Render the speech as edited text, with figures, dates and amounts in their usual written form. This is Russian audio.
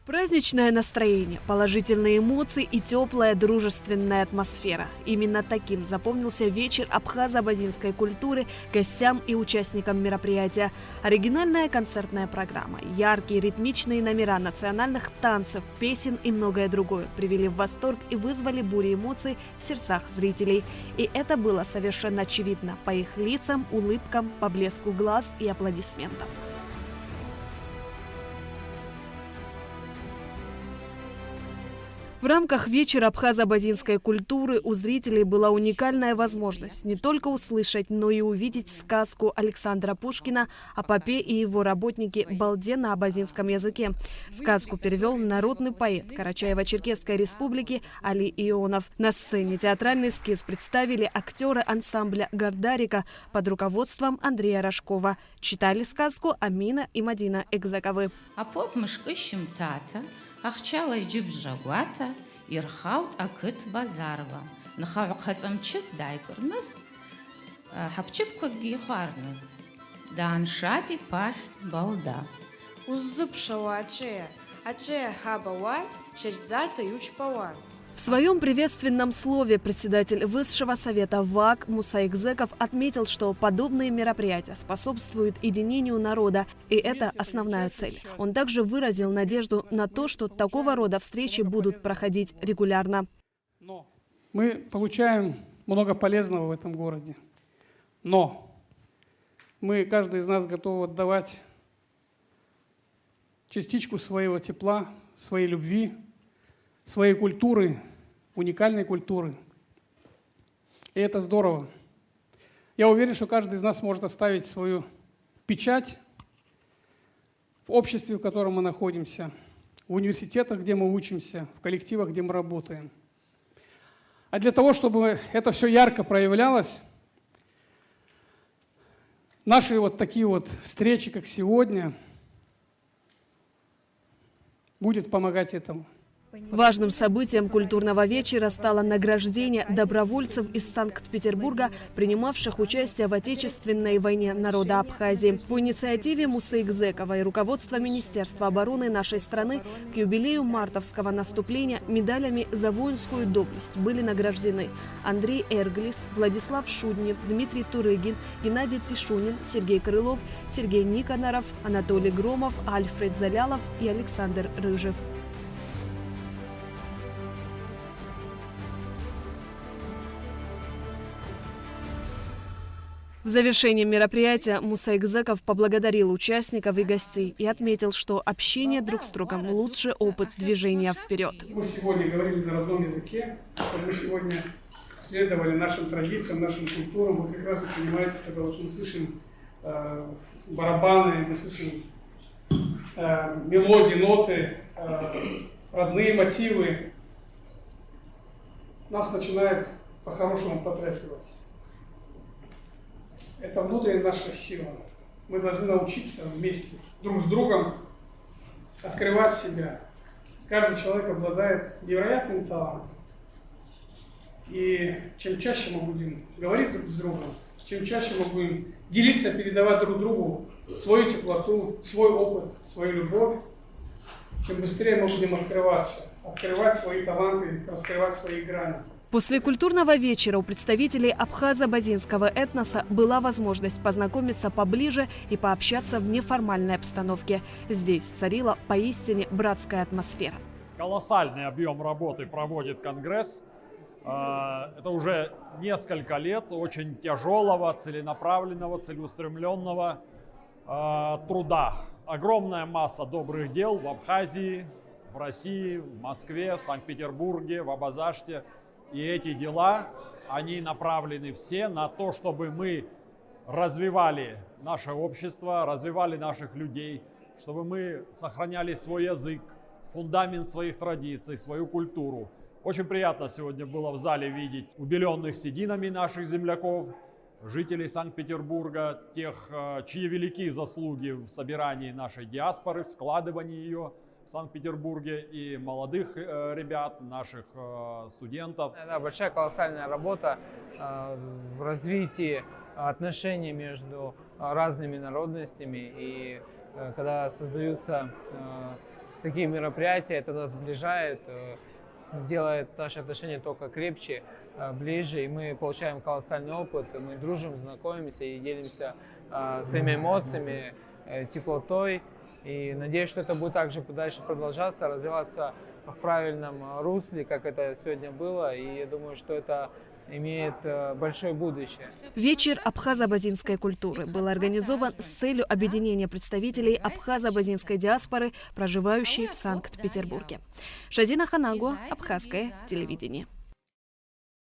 Праздничное настроение, положительные эмоции и теплая дружественная атмосфера. Именно таким запомнился вечер абхазо-абазинской культуры гостям и участникам мероприятия. Оригинальная концертная программа, яркие ритмичные номера национальных танцев, песен и многое другое привели в восторг и вызвали бурю эмоций в сердцах зрителей. И это было совершенно очевидно по их лицам, улыбкам, по блеску глаз и аплодисментам. В рамках вечера абхазо-абазинской культуры у зрителей была уникальная возможность не только услышать, но и увидеть сказку Александра Пушкина о попе и его работнике Балде на абазинском языке. Сказку перевел народный поэт Карачаево-Черкесской республики Али Ионов. На сцене театральный эскиз представили актеры ансамбля «Гардарика» под руководством Андрея Рожкова. Читали сказку Амина и Мадина Экзаковы. Ахчала иджиб жагуата, ирхаут акыт базарла. Нахау хацамчик дайкурнас, хапчик коги харнас. Да аншати паш балда. Уззупшала ачея хабауа, шештзата ючпауа. В своем приветственном слове председатель Высшего совета ВАК Муса Экзеков отметил, что подобные мероприятия способствуют единению народа, и это основная цель. Он также выразил надежду на то, что такого рода встречи будут проходить регулярно. Мы получаем много полезного в этом городе, но каждый из нас готов отдавать частичку своего тепла, своей любви, своей культуры, уникальной культуры. И это здорово. Я уверен, что каждый из нас может оставить свою печать в обществе, в котором мы находимся, в университетах, где мы учимся, в коллективах, где мы работаем. А для того, чтобы это все ярко проявлялось, наши вот такие вот встречи, как сегодня, будет помогать этому. Важным событием культурного вечера стало награждение добровольцев из Санкт-Петербурга, принимавших участие в Отечественной войне народа Абхазии. По инициативе Мусы Экзекова и руководства Министерства обороны нашей страны к юбилею мартовского наступления медалями за воинскую доблесть были награждены Андрей Эрглис, Владислав Шуднев, Дмитрий Турыгин, Геннадий Тишунин, Сергей Крылов, Сергей Никоноров, Анатолий Громов, Альфред Залялов и Александр Рыжев. В завершении мероприятия Муса Экзеков поблагодарил участников и гостей и отметил, что общение друг с другом – лучший опыт движения вперед. Мы сегодня говорили на родном языке, что мы сегодня следовали нашим традициям, нашим культурам. Вы как раз понимаете, когда вот мы слышим барабаны, мы слышим мелодии, ноты, родные мотивы, нас начинает по-хорошему потряхивать. Это внутренняя наша сила. Мы должны научиться вместе, друг с другом, открывать себя. Каждый человек обладает невероятным талантом. И чем чаще мы будем говорить друг с другом, чем чаще мы будем делиться, передавать друг другу свою теплоту, свой опыт, свою любовь, тем быстрее мы будем открываться, открывать свои таланты, раскрывать свои грани. После культурного вечера у представителей абхазо-абазинского этноса была возможность познакомиться поближе и пообщаться в неформальной обстановке. Здесь царила поистине братская атмосфера. Колоссальный объем работы проводит Конгресс. Это уже несколько лет очень тяжелого, целенаправленного, целеустремленного труда. Огромная масса добрых дел в Абхазии, в России, в Москве, в Санкт-Петербурге, в Абазаште. И эти дела, они направлены все на то, чтобы мы развивали наше общество, развивали наших людей, чтобы мы сохраняли свой язык, фундамент своих традиций, свою культуру. Очень приятно сегодня было в зале видеть убеленных сединами наших земляков, жителей Санкт-Петербурга, тех, чьи великие заслуги в собирании нашей диаспоры, в складывании ее в Санкт-Петербурге, и молодых ребят, наших студентов. Это большая колоссальная работа в развитии отношений между разными народностями. И когда создаются такие мероприятия, это нас сближает, делает наши отношения только крепче, ближе, и мы получаем колоссальный опыт, мы дружим, знакомимся и делимся своими эмоциями, теплотой. И надеюсь, что это будет также дальше продолжаться, развиваться в правильном русле, как это сегодня было. И я думаю, что это имеет большое будущее. Вечер абхазо-абазинской культуры был организован с целью объединения представителей абхазо-абазинской диаспоры, проживающей в Санкт-Петербурге. Шазина Ханагу, Абхазское телевидение.